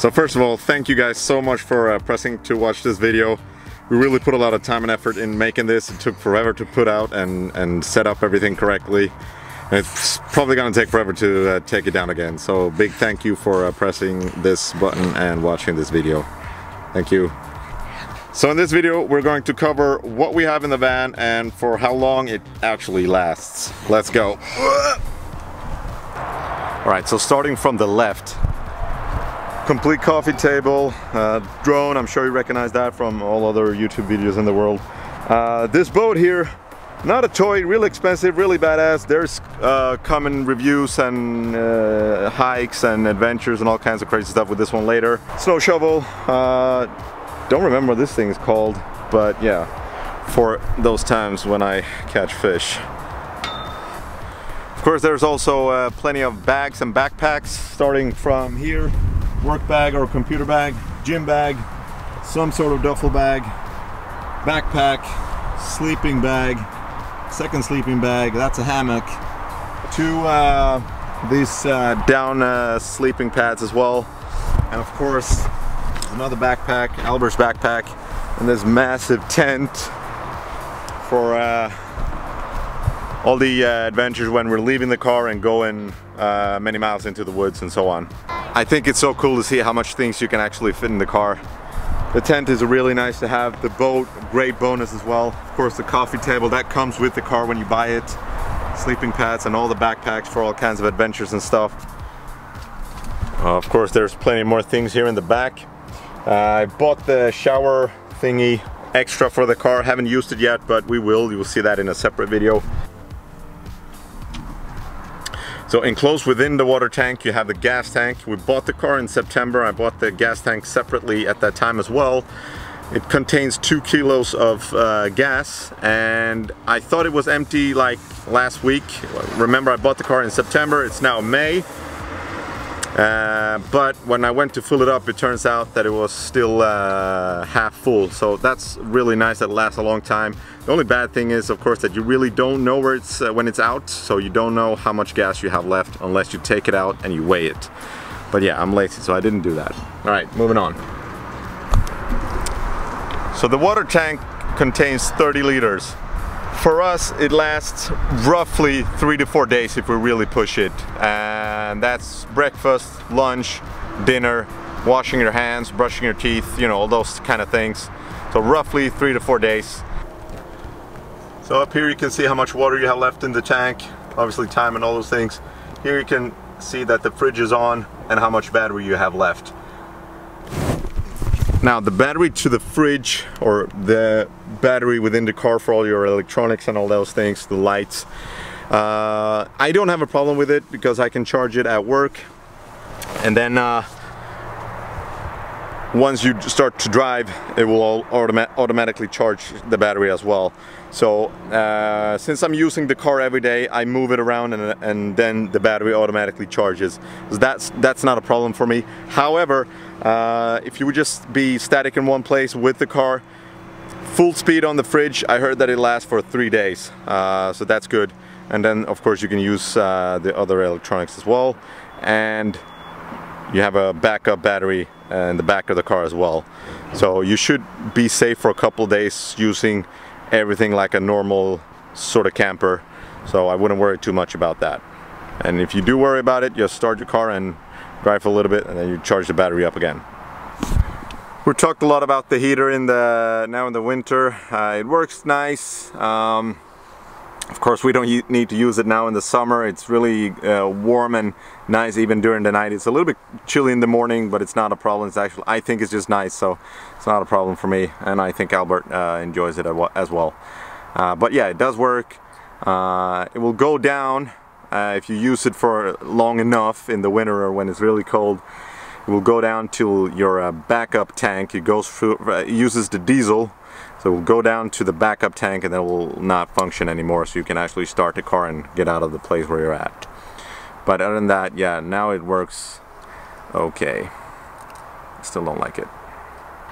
So first of all, thank you guys so much for pressing to watch this video. We really put a lot of time and effort in making this. It took forever to put out and set up everything correctly. And it's probably gonna take forever to take it down again. So big thank you for pressing this button and watching this video. Thank you. So in this video, we're going to cover what we have in the van and for how long it actually lasts. Let's go. All right, so starting from the left, complete coffee table, drone. I'm sure you recognize that from all other YouTube videos in the world. This boat here, not a toy, really expensive, really badass. There's common reviews and hikes and adventures and all kinds of crazy stuff with this one later. Snow shovel, don't remember what this thing is called, but yeah, for those times when I catch fish. Of course, there's also plenty of bags and backpacks, starting from here. Work bag or computer bag, gym bag, some sort of duffel bag, backpack, sleeping bag, second sleeping bag, that's a hammock, two these down sleeping pads as well, and of course another backpack, Albert's backpack, and this massive tent for all the adventures when we're leaving the car and going many miles into the woods and so on. I think it's so cool to see how much things you can actually fit in the car. The tent is really nice to have. The boat, great bonus as well. Of course, the coffee table, that comes with the car when you buy it. Sleeping pads and all the backpacks for all kinds of adventures and stuff. Of course, there's plenty more things here in the back. I bought the shower thingy extra for the car. Haven't used it yet, but we will. You will see that in a separate video. So enclosed within the water tank, you have the gas tank. We bought the car in September. I bought the gas tank separately at that time as well. It contains 2 kilos of gas, and I thought it was empty like last week. Remember, I bought the car in September. It's now May. But when I went to fill it up, it turns out that it was still half full. So that's really nice. That lasts a long time. The only bad thing is, of course, that you really don't know where it's when it's out. So you don't know how much gas you have left unless you take it out and you weigh it. But yeah, I'm lazy, so I didn't do that. All right, moving on. So the water tank contains 30 liters. For us, it lasts roughly 3 to 4 days if we really push it. And that's breakfast, lunch, dinner, washing your hands, brushing your teeth, you know, all those kind of things. So roughly 3 to 4 days. So up here you can see how much water you have left in the tank, obviously time and all those things. Here you can see that the fridge is on and how much battery you have left. Now the battery to the fridge, or the battery within the car for all your electronics and all those things, the lights, I don't have a problem with it because I can charge it at work, and then once you start to drive, it will automatically charge the battery as well. So since I'm using the car every day, I move it around and then the battery automatically charges. So that's not a problem for me. However, if you would just be static in one place with the car, full speed on the fridge, I heard that it lasts for 3 days, so that's good. And then of course you can use the other electronics as well, and you have a backup battery in the back of the car as well. So you should be safe for a couple of days using everything like a normal sort of camper. So I wouldn't worry too much about that. And if you do worry about it, just start your car and drive for a little bit, and then you charge the battery up again. We talked a lot about the heater now in the winter. It works nice. Of course, we don't need to use it now in the summer. It's really warm and nice even during the night. It's a little bit chilly in the morning, but it's not a problem. It's actually, I think it's just nice, so it's not a problem for me, and I think Albert enjoys it as well. But yeah, it does work. It will go down if you use it for long enough in the winter or when it's really cold. It will go down to your backup tank. It goes through, it uses the diesel. So it will go down to the backup tank and then it will not function anymore, so you can actually start the car and get out of the place where you're at. But other than that, yeah, now it works okay. Still don't like it.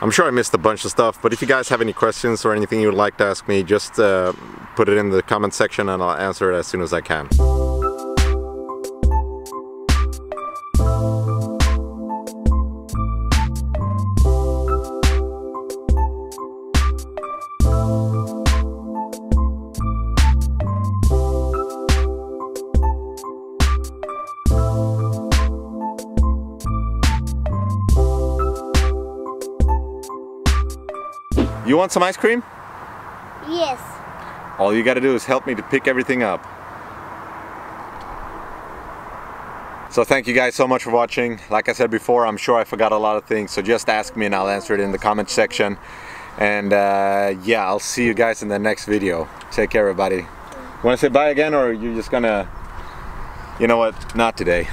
I'm sure I missed a bunch of stuff, but if you guys have any questions or anything you would like to ask me, just put it in the comment section and I'll answer it as soon as I can. You want some ice cream? Yes. All you gotta do is help me to pick everything up. So thank you guys so much for watching. Like I said before, I'm sure I forgot a lot of things, so just ask me and I'll answer it in the comment section. And yeah, I'll see you guys in the next video. Take care, everybody. You wanna say bye again, or are you just gonna... You know what? Not today.